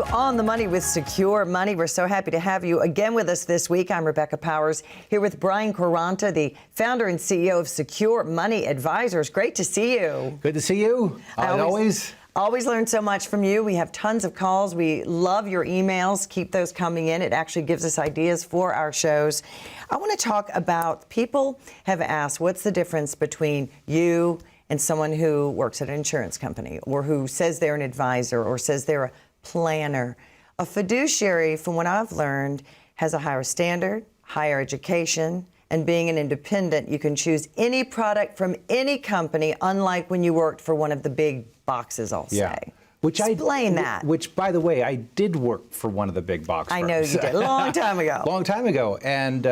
to On the Money with Secure Money. We're so happy to have you again with us this week. I'm Rebecca Powers here with Brian Quaranta, the founder and CEO of Secure Money Advisors. Great to see you. Good to see you, as always. Always learn so much from you. We have tons of calls. We love your emails. Keep those coming in. It actually gives us ideas for our shows. I want to talk about, people have asked, what's the difference between you and someone who works at an insurance company, or who says they're an advisor, or says they're a planner? A fiduciary, from what I've learned, has a higher standard, higher education, and being an independent, you can choose any product from any company, unlike when you worked for one of the big boxes, I'll say. Explain that. Which, by the way, I did work for one of the big box firms. I know you did, a long time ago. Long time ago. And,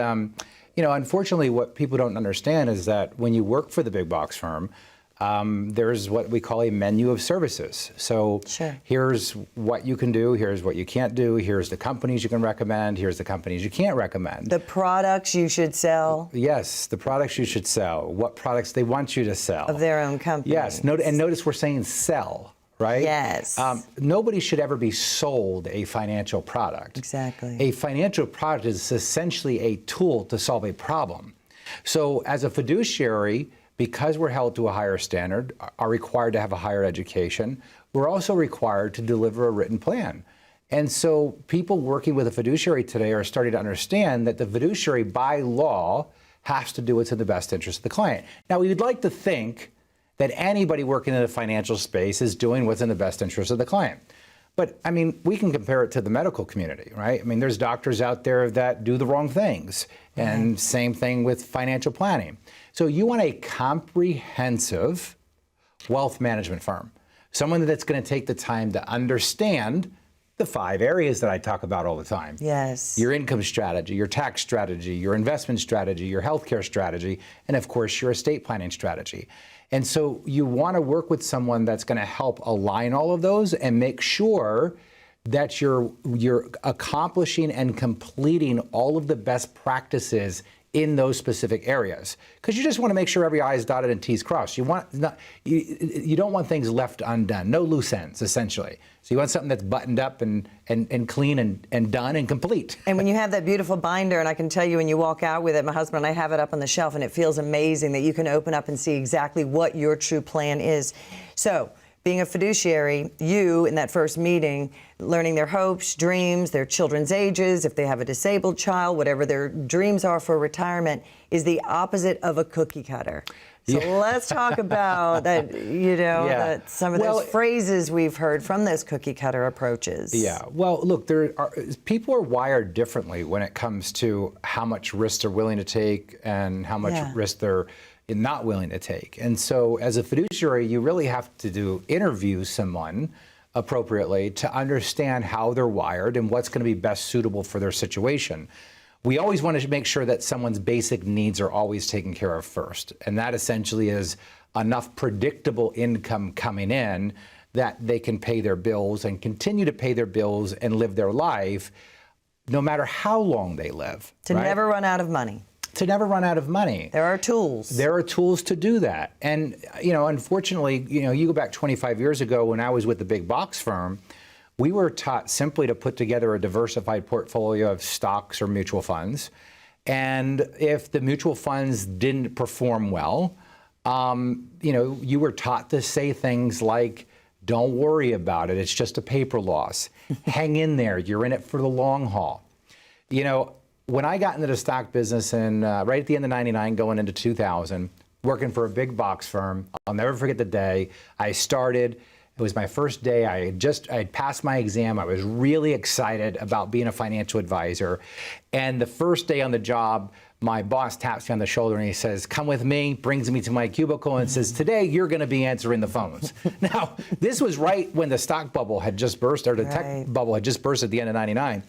you know, unfortunately, what people don't understand is that when you work for the big box firm, there's what we call a menu of services. So here's what you can do, here's what you can't do, here's the companies you can recommend, here's the companies you can't recommend. The products you should sell. Yes, the products you should sell, what products they want you to sell. Of their own company. Yes, and notice we're saying sell, right? Yes. Nobody should ever be sold a financial product. Exactly. A financial product is essentially a tool to solve a problem. So as a fiduciary, because we're held to a higher standard, are required to have a higher education, we're also required to deliver a written plan. And so people working with a fiduciary today are starting to understand that the fiduciary, by law, has to do what's in the best interest of the client. Now, we would like to think that anybody working in the financial space is doing what's in the best interest of the client. But, I mean, we can compare it to the medical community, right? I mean, there's doctors out there that do the wrong things, and same thing with financial planning. So you want a comprehensive wealth management firm, someone that's going to take the time to understand the 5 areas that I talk about all the time. Yes. Your income strategy, your tax strategy, your investment strategy, your healthcare strategy, and of course, your estate planning strategy. And so you want to work with someone that's going to help align all of those and make sure that you're accomplishing and completing all of the best practices in those specific areas, because you just want to make sure every I is dotted and T is crossed. You don't want things left undone, no loose ends, essentially. So you want something that's buttoned up and clean and done and complete. And when you have that beautiful binder, and I can tell you when you walk out with it, my husband and I have it up on the shelf, and it feels amazing that you can open up and see exactly what your true plan is. So, being a fiduciary, you, in that first meeting, learning their hopes, dreams, their children's ages, if they have a disabled child, whatever their dreams are for retirement, is the opposite of a cookie cutter. So let's talk about that, that some of those phrases we've heard from those cookie cutter approaches. Yeah, well, look, people are wired differently when it comes to how much risk they're willing to take and how much risk they're not willing to take. And so as a fiduciary, you really have to interview someone appropriately to understand how they're wired and what's going to be best suitable for their situation. We always want to make sure that someone's basic needs are always taken care of first. And that essentially is enough predictable income coming in that they can pay their bills and continue to pay their bills and live their life no matter how long they live. To never run out of money. To never run out of money. There are tools. There are tools to do that. And, unfortunately, you go back 25 years ago when I was with the big box firm, we were taught simply to put together a diversified portfolio of stocks or mutual funds. And if the mutual funds didn't perform well, you were taught to say things like, don't worry about it, it's just a paper loss. Hang in there, you're in it for the long haul. When I got into the stock business right at the end of '99, going into 2000, working for a big box firm, I'll never forget the day I started. It was my first day. I had passed my exam. I was really excited about being a financial advisor. And the first day on the job, my boss taps me on the shoulder and he says, come with me, brings me to my cubicle and says, today you're going to be answering the phones. Now, this was right when the stock bubble had just burst, or the tech bubble had just burst at the end of '99.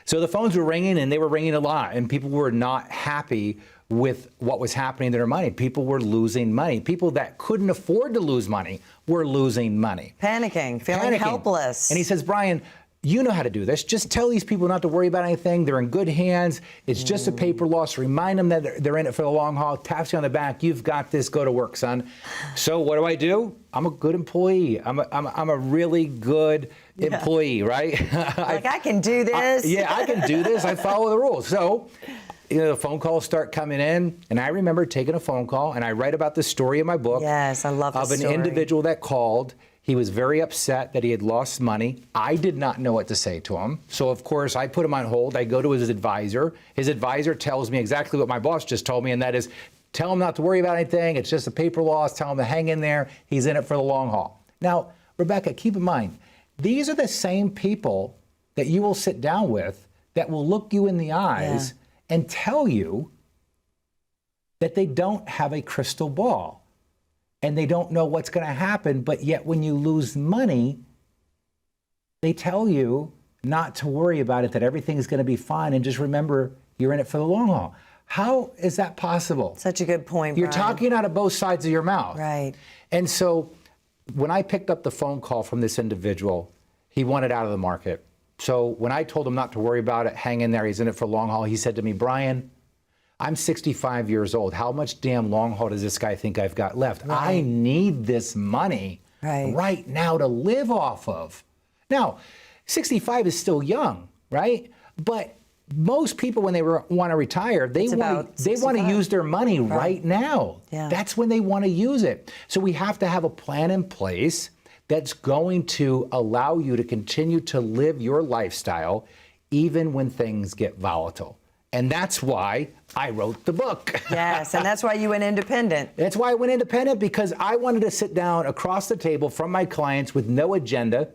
So the phones were ringing, and they were ringing a lot, and people were not happy with what was happening to their money. People were losing money. People that couldn't afford to lose money were losing money. Feeling helpless. And he says, Brian, you know how to do this. Just tell these people not to worry about anything. They're in good hands. It's just a paper loss. Remind them that they're in it for the long haul. Taps you on the back. You've got this. Go to work, son. So what do? I'm a good employee. I'm a really good employee, right? Like, I can do this. Yeah, I can do this. I follow the rules. So, the phone calls start coming in, and I remember taking a phone call, and I write about this story in my book. Yes, I love this of an individual that called. He was very upset that he had lost money. I did not know what to say to him. So, of course, I put him on hold. I go to his advisor. His advisor tells me exactly what my boss just told me, and that is, tell him not to worry about anything. It's just a paper loss. Tell him to hang in there. He's in it for the long haul. Now, Rebecca, keep in mind, these are the same people that you will sit down with that will look you in the eyes and tell you that they don't have a crystal ball and they don't know what's going to happen. But yet when you lose money, they tell you not to worry about it, that everything is going to be fine. And just remember, you're in it for the long haul. How is that possible? Such a good point, You're Brian. talking out of both sides of your mouth. Right. And so when I picked up the phone call from this individual, he wanted out of the market. So when I told him not to worry about it, hang in there, he's in it for long haul, he said to me, Brian, I'm 65 years old. How much damn long haul does this guy think I've got left? Right. I need this money right now to live off of. Now, 65 is still young, right? But most people, when they want to retire, they want to use their money right now. Yeah. That's when they want to use it. So we have to have a plan in place that's going to allow you to continue to live your lifestyle even when things get volatile. And that's why I wrote the book. Yes, and that's why you went independent. That's why I went independent, because I wanted to sit down across the table from my clients with no agenda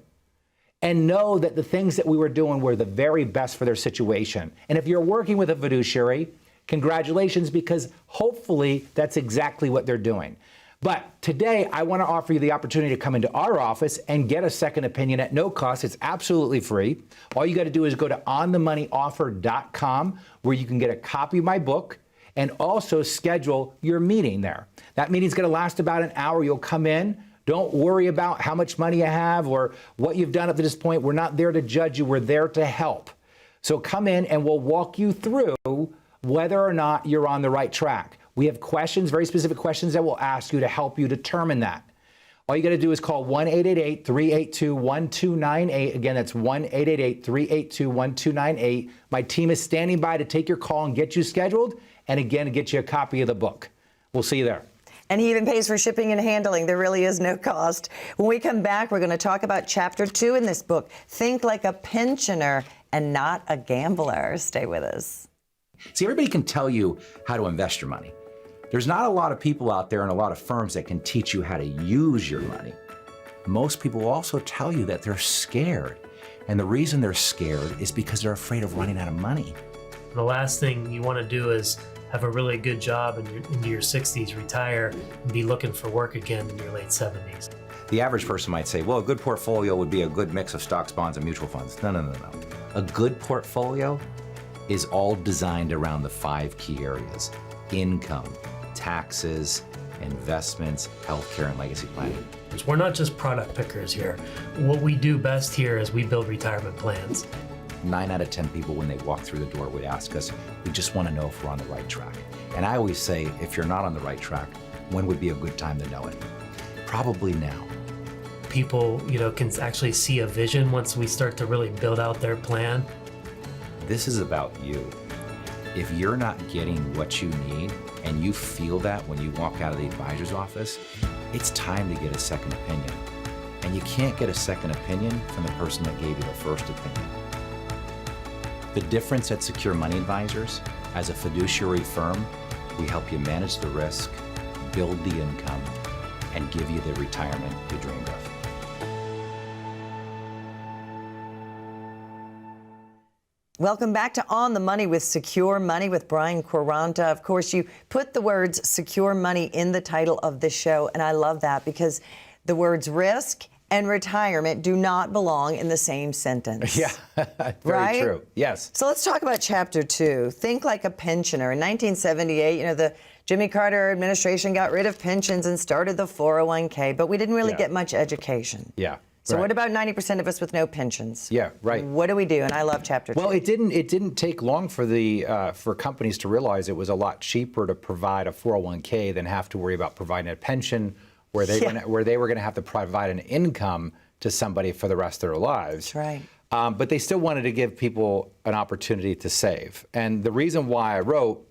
and know that the things that we were doing were the very best for their situation. And if you're working with a fiduciary, congratulations, because hopefully that's exactly what they're doing. But today, I want to offer you the opportunity to come into our office and get a second opinion at no cost. It's absolutely free. All you got to do is go to onthemoneyoffer.com, where you can get a copy of my book and also schedule your meeting there. That meeting's going to last about an hour. You'll come in. Don't worry about how much money you have or what you've done up to this point. We're not there to judge you. We're there to help. So come in and we'll walk you through whether or not you're on the right track. We have questions, very specific questions that we'll ask you to help you determine that. All you got to do is call 1-888-382-1298. Again, that's 1-888-382-1298. My team is standing by to take your call and get you scheduled, and again, to get you a copy of the book. We'll see you there. And he even pays for shipping and handling. There really is no cost. When we come back, we're going to talk about Chapter 2 in this book, Think Like a Pensioner and Not a Gambler. Stay with us. See, everybody can tell you how to invest your money. There's not a lot of people out there and a lot of firms that can teach you how to use your money. Most people also tell you that they're scared. And the reason they're scared is because they're afraid of running out of money. The last thing you want to do is have a really good job into your 60s, retire, and be looking for work again in your late 70s. The average person might say, well, a good portfolio would be a good mix of stocks, bonds, and mutual funds. No, no, no, no. A good portfolio is all designed around the 5 key areas: income, taxes, investments, healthcare, and legacy planning. We're not just product pickers here. What we do best here is we build retirement plans. 9 out of 10 people, when they walk through the door, would ask us, we just want to know if we're on the right track. And I always say, if you're not on the right track, when would be a good time to know it? Probably now. People, can actually see a vision once we start to really build out their plan. This is about you. If you're not getting what you need, and you feel that when you walk out of the advisor's office, it's time to get a second opinion. And you can't get a second opinion from the person that gave you the first opinion. The difference at Secure Money Advisors, as a fiduciary firm, we help you manage the risk, build the income, and give you the retirement you dreamed of. Welcome back to On the Money with Secure Money with Brian Quaranta. Of course, you put the words secure money in the title of this show, and I love that because the words risk and retirement do not belong in the same sentence. Yeah, very true. Yes. So let's talk about Chapter 2, Think Like a Pensioner. In 1978, the Jimmy Carter administration got rid of pensions and started the 401k, but we didn't really get much education. Yeah. So what about 90% of us with no pensions? Yeah, right. What do we do? And I love Chapter 2. Well, it didn't take long for companies to realize it was a lot cheaper to provide a 401k than have to worry about providing a pension, where they were going to have to provide an income to somebody for the rest of their lives. That's right. But they still wanted to give people an opportunity to save. And the reason why I wrote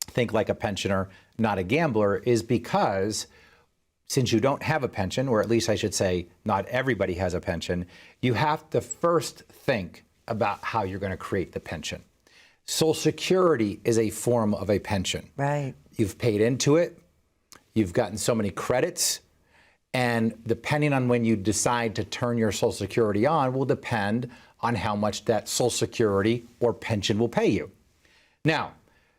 Think Like a Pensioner, Not a Gambler is because since you don't have a pension, or at least I should say not everybody has a pension, you have to first think about how you're going to create the pension. Social Security is a form of a pension. Right. You've paid into it, you've gotten so many credits, and depending on when you decide to turn your Social Security on will depend on how much that Social Security or pension will pay you. Now,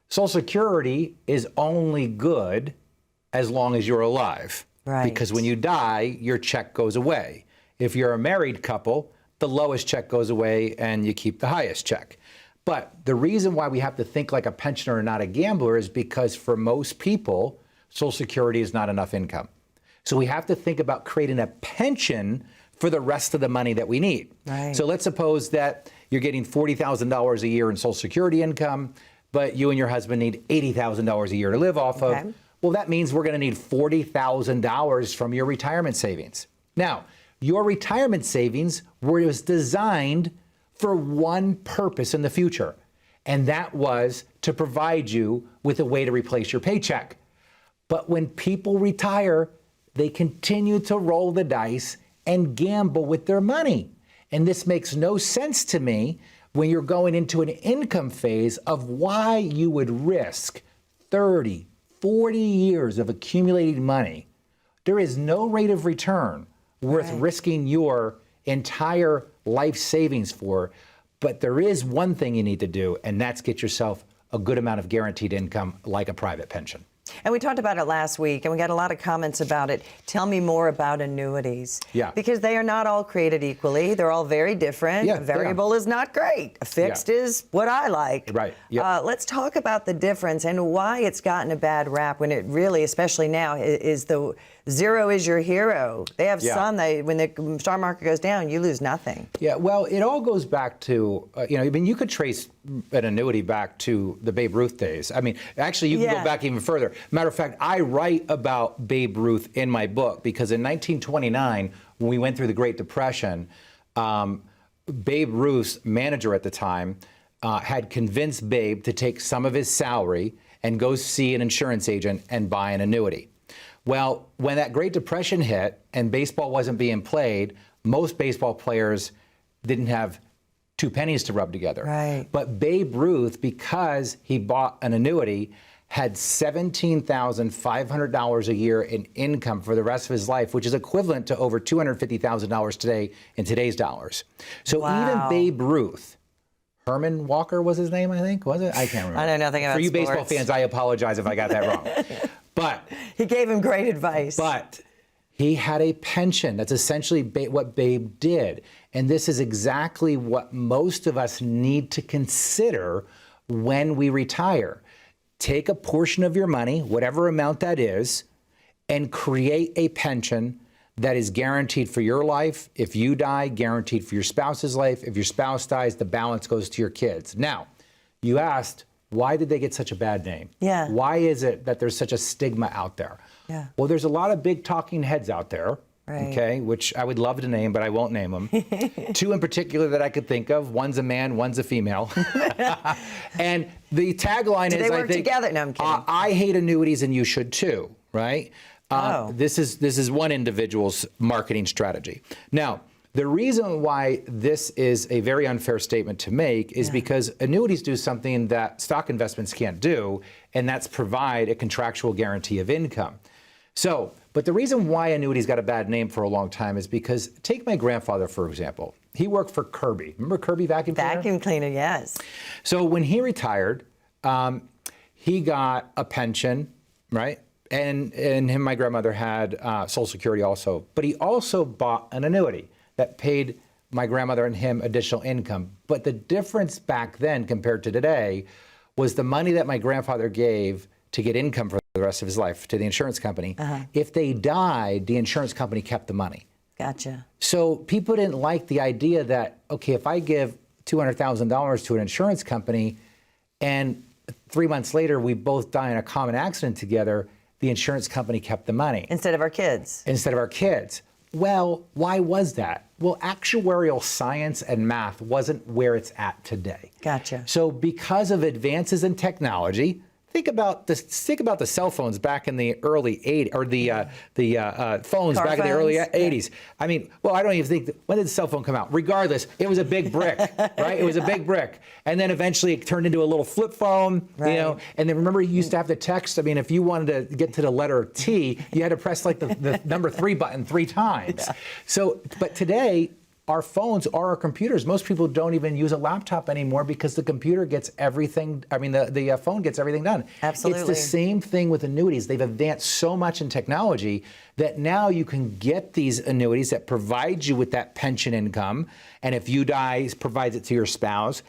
Social Security is only good as long as you're alive. Right. Because when you die, your check goes away. If you're a married couple, the lowest check goes away and you keep the highest check. But the reason why we have to think like a pensioner and not a gambler is because for most people, Social Security is not enough income. So we have to think about creating a pension for the rest of the money that we need. Right. So let's suppose that you're getting $40,000 a year in Social Security income, but you and your husband need $80,000 a year to live off Okay. of. Well, that means we're going to need $40,000 from your retirement savings. Now, your retirement savings was designed for one purpose in the future, and that was to provide you with a way to replace your paycheck. But when people retire, they continue to roll the dice and gamble with their money. And this makes no sense to me when you're going into an income phase of why you would risk 30, 40 years of accumulating money. There is no rate of return worth risking your entire life savings for. But there is one thing you need to do, and that's get yourself a good amount of guaranteed income like a private pension. And we talked about it last week, and we got a lot of comments about it. Tell me more about annuities. Yeah. Because they are not all created equally. They're all very different. Yeah, A variable is not great. A fixed is what I like. Right. Yep. Let's talk about the difference and why it's gotten a bad rap when it really, especially now, is the zero is your hero. They have some, when the stock market goes down, you lose nothing. Yeah, well, it all goes back to, I mean, you could trace an annuity back to the Babe Ruth days. I mean, actually, you can go back even further. Matter of fact, I write about Babe Ruth in my book because in 1929, when we went through the Great Depression, Babe Ruth's manager at the time had convinced Babe to take some of his salary and go see an insurance agent and buy an annuity. Well, when that Great Depression hit and baseball wasn't being played, most baseball players didn't have 2 pennies to rub together. Right. But Babe Ruth, because he bought an annuity, had $17,500 a year in income for the rest of his life, which is equivalent to over $250,000 today in today's dollars. So even Babe Ruth, Herman Walker was his name, I think, was it? I can't remember. I know nothing about For you sports. baseball fans, I apologize if I got that wrong. But He gave him great advice. But he had a pension. That's essentially what Babe did. And this is exactly what most of us need to consider when we retire. Take a portion of your money, whatever amount that is, and create a pension that is guaranteed for your life. If you die, guaranteed for your spouse's life. If your spouse dies, the balance goes to your kids. Now, you asked, why did they get such a bad name? Yeah. Why is it that there's such a stigma out there? Yeah. Well, there's a lot of big talking heads out there, Right. okay, which I would love to name, but I won't name them. 2 in particular that I could think of. One's a man, one's a female. And the tagline Do is, they work I think, together? No, I'm kidding. I hate annuities and you should too, right? This is one individual's marketing strategy. Now, the reason why this is a very unfair statement to make is because annuities do something that stock investments can't do, and that's provide a contractual guarantee of income. So, but the reason why annuities got a bad name for a long time is because, take my grandfather, for example. He worked for Kirby. Remember Kirby Vacuum Cleaner? Vacuum cleaner, yes. So when he retired, he got a pension, right? And him and my grandmother had Social Security also. But he also bought an annuity that paid my grandmother and him additional income. But the difference back then compared to today was the money that my grandfather gave to get income for the rest of his life to the insurance company. If they died, the insurance company kept the money. Gotcha. So people didn't like the idea that, okay, if I give $200,000 to an insurance company and 3 months later we both die in a common accident together, the insurance company kept the money. Instead of our kids. Instead of our kids. Well, why was that? Well, actuarial science and math wasn't where it's at today. Gotcha. So because of advances in technology, think about the cell phones back in the early 80s, or the phones Car back in the early phones, 80s. I mean, well, I don't even think, when did the cell phone come out? Regardless, it was a big brick, right? It was a big brick. And then eventually it turned into a little flip phone, Right. you know, and then remember you used to have the text. I mean, if you wanted to get to the letter T, you had to press like the number 3 button 3 times. Yeah. So, but today, our phones are our computers. Most people don't even use a laptop anymore because the computer gets everything. I mean, the phone gets everything done. Absolutely. It's the same thing with annuities. They've advanced so much in technology that now you can get these annuities that provide you with that pension income. And if you die, it provides it to your spouse.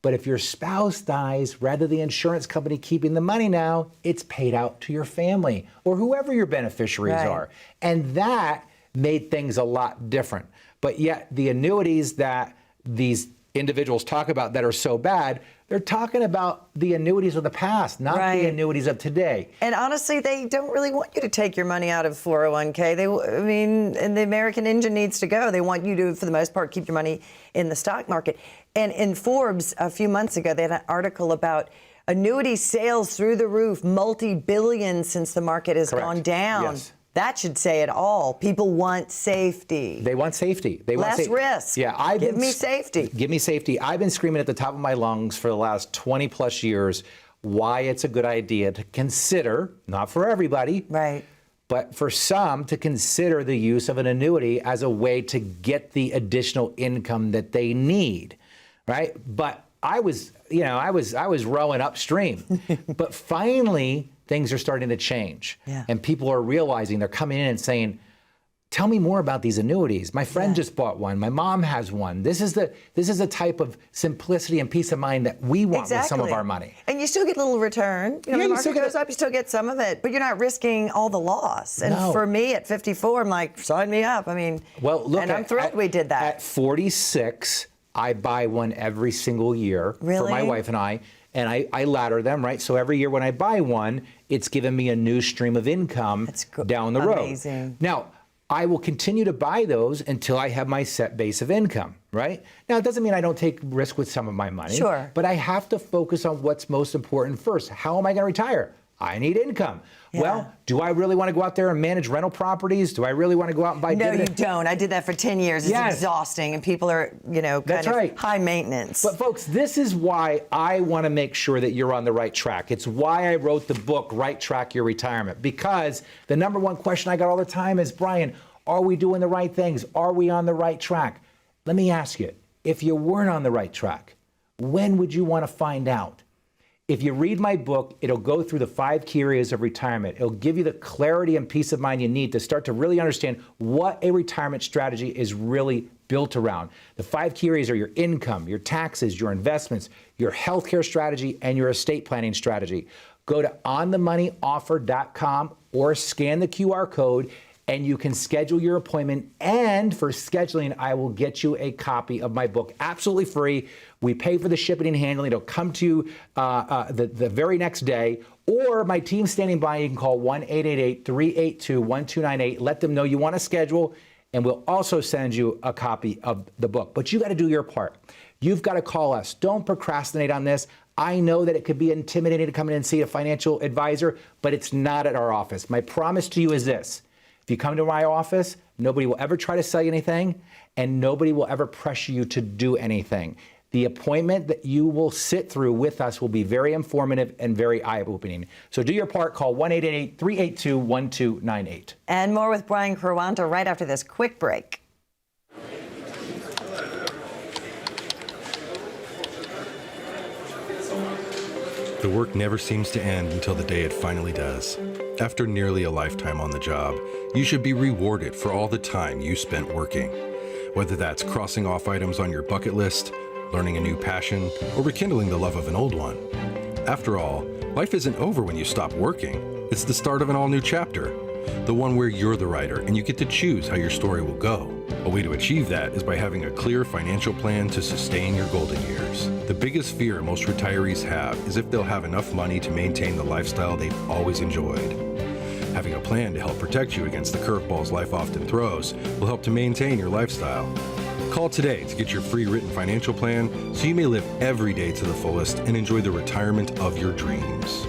But if your spouse dies, rather than the insurance company keeping the money now, it's paid out to your family or whoever your beneficiaries Right. are. And that made things a lot different. But yet the annuities that these individuals talk about that are so bad, they're talking about the annuities of the past, not Right. the annuities of today. And honestly, they don't really want you to take your money out of 401k. I mean, and the American engine needs to go. They want you to, for the most part, keep your money in the stock market. And in Forbes, a few months ago, they had an article about annuity sales through the roof, multi-billions since the market has Correct. gone down. Yes. That should say it all. People want safety. They want safety. They want Less risk. Yeah, Give me safety. Give me safety. I've been screaming at the top of my lungs for the last 20 plus years why it's a good idea to consider, not for everybody, Right. but for some to consider the use of an annuity as a way to get the additional income that they need, right? But I was rowing upstream, but finally things are starting to change, Yeah. and people are realizing, they're coming in and saying, "Tell me more about these annuities. My friend just bought one. My mom has one. This is the type of simplicity and peace of mind that we want with some of our money." And you still get a little return. You know, Yeah, the you still market get goes up, you still get some of it, but you're not risking all the loss. And No. for me at 54, I'm like, sign me up. I mean, Well, look, and I'm thrilled we did that. At 46, I buy one every single year for my Really? wife and and I ladder them, right? So every year when I buy one, it's given me a new stream of income That's down the road. amazing. Now, I will continue to buy those until I have my set base of income, right? Now, it doesn't mean I don't take risk with some of my money. Sure. But I have to focus on what's most important first. How am I going to retire? I need income. Yeah. Well, do I really want to go out there and manage rental properties? Do I really want to go out and buy No, you dividend? don't. I did that for 10 years. It's Yes. exhausting, and people are, kind That's of right. high maintenance. But folks, this is why I want to make sure that you're on the right track. It's why I wrote the book, Right Track Your Retirement, because the number one question I got all the time is, Brian, are we doing the right things? Are we on the right track? Let me ask you, if you weren't on the right track, when would you want to find out? If you read my book, it'll go through the 5 key areas of retirement. It'll give you the clarity and peace of mind you need to start to really understand what a retirement strategy is really built around. The 5 key areas are your income, your taxes, your investments, your healthcare strategy, and your estate planning strategy. Go to onthemoneyoffer.com or scan the QR code, and you can schedule your appointment. And for scheduling, I will get you a copy of my book absolutely free. We pay for the shipping and handling. It'll come to you the very next day. Or my team's standing by. You can call 1-888-382-1298. Let them know you want to schedule, and we'll also send you a copy of the book. But you got to do your part. You've got to call us. Don't procrastinate on this. I know that it could be intimidating to come in and see a financial advisor, but it's not at our office. My promise to you is this. If you come to my office, nobody will ever try to sell you anything, and nobody will ever pressure you to do anything. The appointment that you will sit through with us will be very informative and very eye-opening. So do your part. Call 1-888-382-1298. And more with Brian Quaranta right after this quick break. The work never seems to end until the day it finally does. After nearly a lifetime on the job, you should be rewarded for all the time you spent working. Whether that's crossing off items on your bucket list, learning a new passion, or rekindling the love of an old one. After all, life isn't over when you stop working. It's the start of an all-new chapter. The one where you're the writer and you get to choose how your story will go. A way to achieve that is by having a clear financial plan to sustain your golden years. The biggest fear most retirees have is if they'll have enough money to maintain the lifestyle they've always enjoyed. Having a plan to help protect you against the curveballs life often throws will help to maintain your lifestyle. Call today to get your free written financial plan so you may live every day to the fullest and enjoy the retirement of your dreams.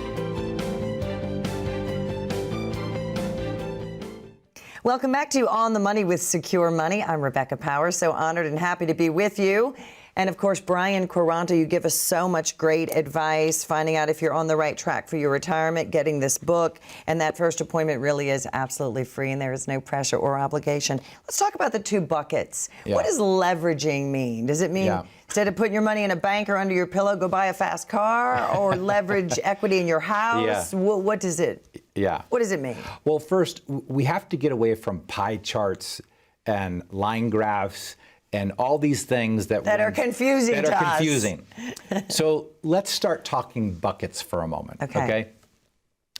Welcome back to On the Money with Secure Money. I'm Rebecca Powers, so honored and happy to be with you. And of course, Brian Quaranta, you give us so much great advice, finding out if you're on the right track for your retirement, getting this book, and that first appointment really is absolutely free and there is no pressure or obligation. Let's talk about the two buckets. Yeah. What does leveraging mean? Does it mean instead of putting your money in a bank or under your pillow, go buy a fast car or leverage equity in your house? What does it What does it mean? Well, first, we have to get away from pie charts and line graphs and all these things that are confusing to us. Confusing. So let's start talking buckets for a moment. Okay.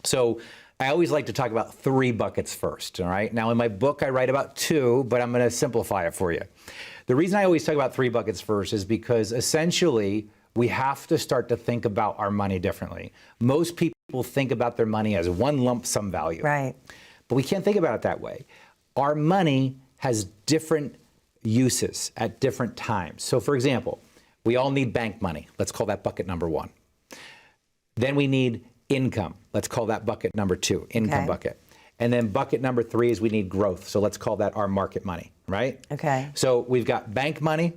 So I always like to talk about 3 buckets first. All right. Now in my book I write about 2, but I'm going to simplify it for you. The reason I always talk about 3 buckets first is because essentially we have to start to think about our money differently. Most people think about their money as one lump sum value. Right. But we can't think about it that way. Our money has different uses at different times. So for example, we all need bank money. Let's call that bucket number 1. Then we need income. Let's call that bucket number 2, income bucket. And then bucket number 3 is we need growth. So let's call that our market money, right? Okay. So we've got bank money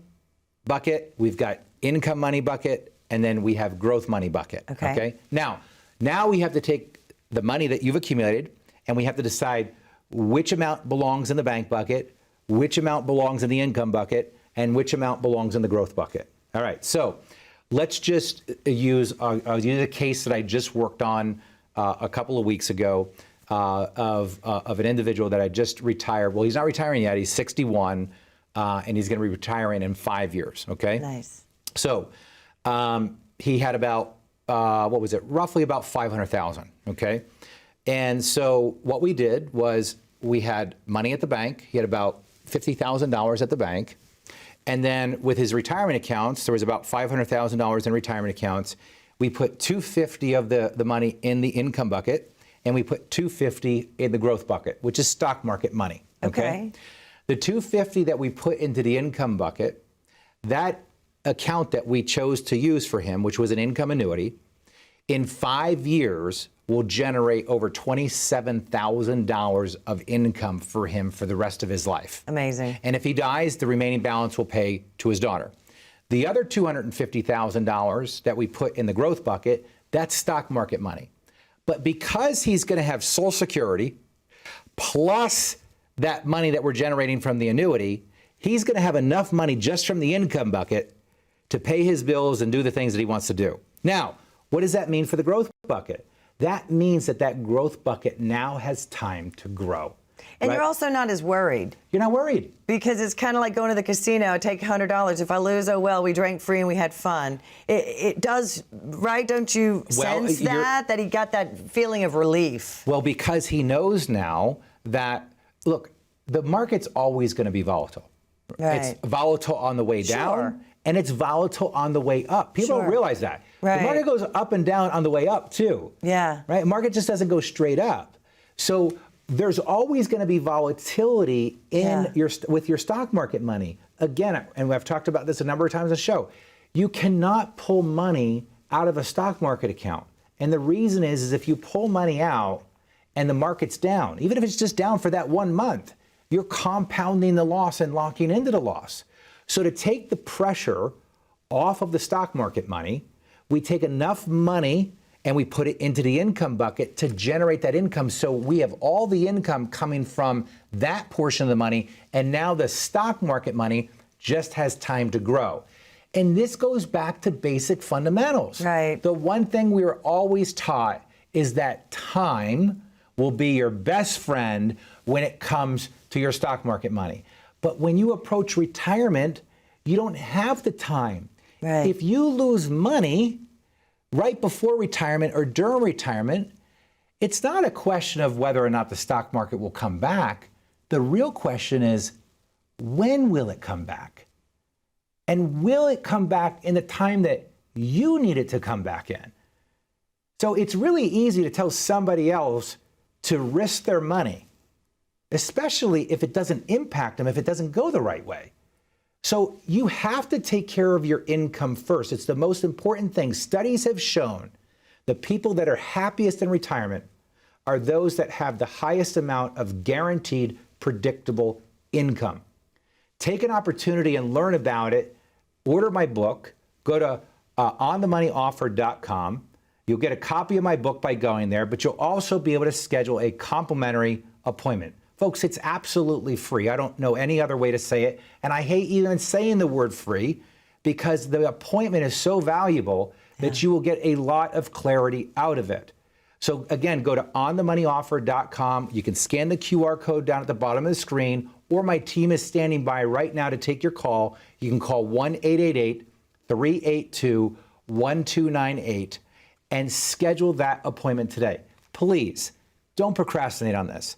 bucket, we've got income money bucket, and then we have growth money bucket. Okay. Now we have to take the money that you've accumulated and we have to decide which amount belongs in the bank bucket, which amount belongs in the income bucket, and which amount belongs in the growth bucket. All right, so let's just use a case that I just worked on a couple of weeks ago of an individual that I just retired. Well, he's not retiring yet. He's 61, and he's going to be retiring in 5 years. Okay. Nice. So he had about roughly about $500,000. Okay. And so what we did was we had money at the bank. He had about $50,000 at the bank. And then with his retirement accounts, there was about $500,000 in retirement accounts. We put $250 of the money in the income bucket, and we put $250 in the growth bucket, which is stock market money. Okay. The $250 that we put into the income bucket, that account that we chose to use for him, which was an income annuity, in 5 years will generate over $27,000 of income for him for the rest of his life. Amazing. And if he dies, the remaining balance will pay to his daughter. The other $250,000 that we put in the growth bucket, that's stock market money. But because he's going to have Social Security plus that money that we're generating from the annuity, he's going to have enough money just from the income bucket to pay his bills and do the things that he wants to do. Now, what does that mean for the growth bucket? That means that growth bucket now has time to grow. And you're also not as worried. You're not worried. Because it's kind of like going to the casino, take $100. If I lose, oh well, we drank free and we had fun. It does, right? Don't you sense that he got that feeling of relief? Well, because he knows now that, look, the market's always going to be volatile. Right. It's volatile on the way down, and it's volatile on the way up. People don't realize that. Right. The market goes up and down on the way up, too. Yeah. Right? The market just doesn't go straight up. So there's always going to be volatility in with your stock market money. Again, and I've talked about this a number of times on the show, you cannot pull money out of a stock market account. And the reason is if you pull money out and the market's down, even if it's just down for that 1 month, you're compounding the loss and locking into the loss. So to take the pressure off of the stock market money, we take enough money and we put it into the income bucket to generate that income. So we have all the income coming from that portion of the money, and now the stock market money just has time to grow. And this goes back to basic fundamentals. Right. The one thing we are always taught is that time will be your best friend when it comes to your stock market money. But when you approach retirement, you don't have the time. Right. If you lose money right before retirement or during retirement, it's not a question of whether or not the stock market will come back. The real question is, when will it come back? And will it come back in the time that you need it to come back in? So it's really easy to tell somebody else to risk their money, especially if it doesn't impact them, if it doesn't go the right way. So you have to take care of your income first. It's the most important thing. Studies have shown the people that are happiest in retirement are those that have the highest amount of guaranteed, predictable income. Take an opportunity and learn about it. Order my book. Go to onthemoneyoffer.com. You'll get a copy of my book by going there, but you'll also be able to schedule a complimentary appointment. Folks, it's absolutely free. I don't know any other way to say it. And I hate even saying the word free because the appointment is so valuable that you will get a lot of clarity out of it. So again, go to onthemoneyoffer.com. You can scan the QR code down at the bottom of the screen, or my team is standing by right now to take your call. You can call 1-888-382-1298 and schedule that appointment today. Please, don't procrastinate on this.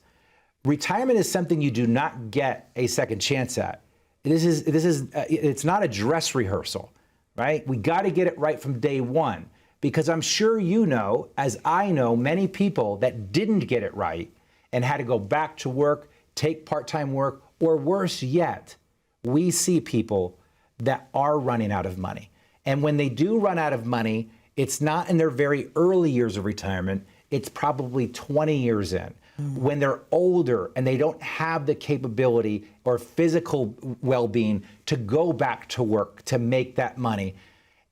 Retirement is something you do not get a second chance at. It's not a dress rehearsal, right? We got to get it right from day one, because I'm sure you know, as I know, many people that didn't get it right and had to go back to work, take part-time work, or worse yet, we see people that are running out of money. And when they do run out of money, it's not in their very early years of retirement, it's probably 20 years in. When they're older and they don't have the capability or physical well-being to go back to work to make that money.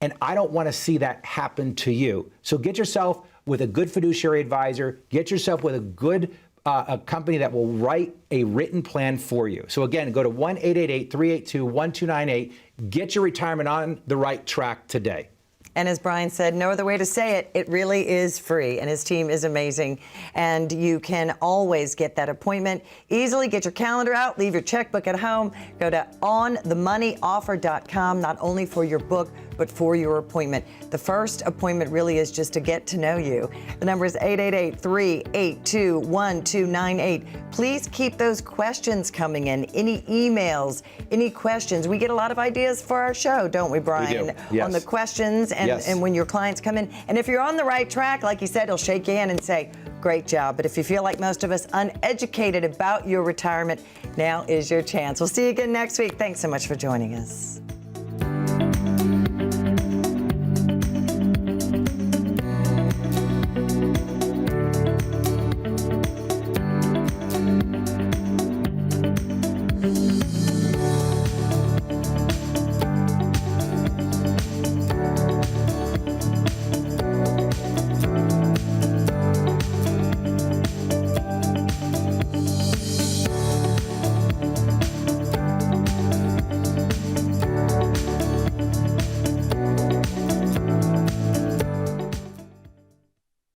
And I don't want to see that happen to you. So get yourself with a good fiduciary advisor, get yourself with a good a company that will write a written plan for you. So again, go to 1-888-382-1298, get your retirement on the right track today. And as Brian said, no other way to say it, it really is free, and his team is amazing. And you can always get that appointment. Easily get your calendar out, leave your checkbook at home, go to onthemoneyoffer.com, not only for your book, but for your appointment. The first appointment really is just to get to know you. The number is 888-382-1298. Please keep those questions coming in. Any emails, any questions. We get a lot of ideas for our show, don't we, Brian? We do. Yes. On the questions and when your clients come in. And if you're on the right track, like you said, he'll shake your hand and say, great job. But if you feel like most of us uneducated about your retirement, now is your chance. We'll see you again next week. Thanks so much for joining us.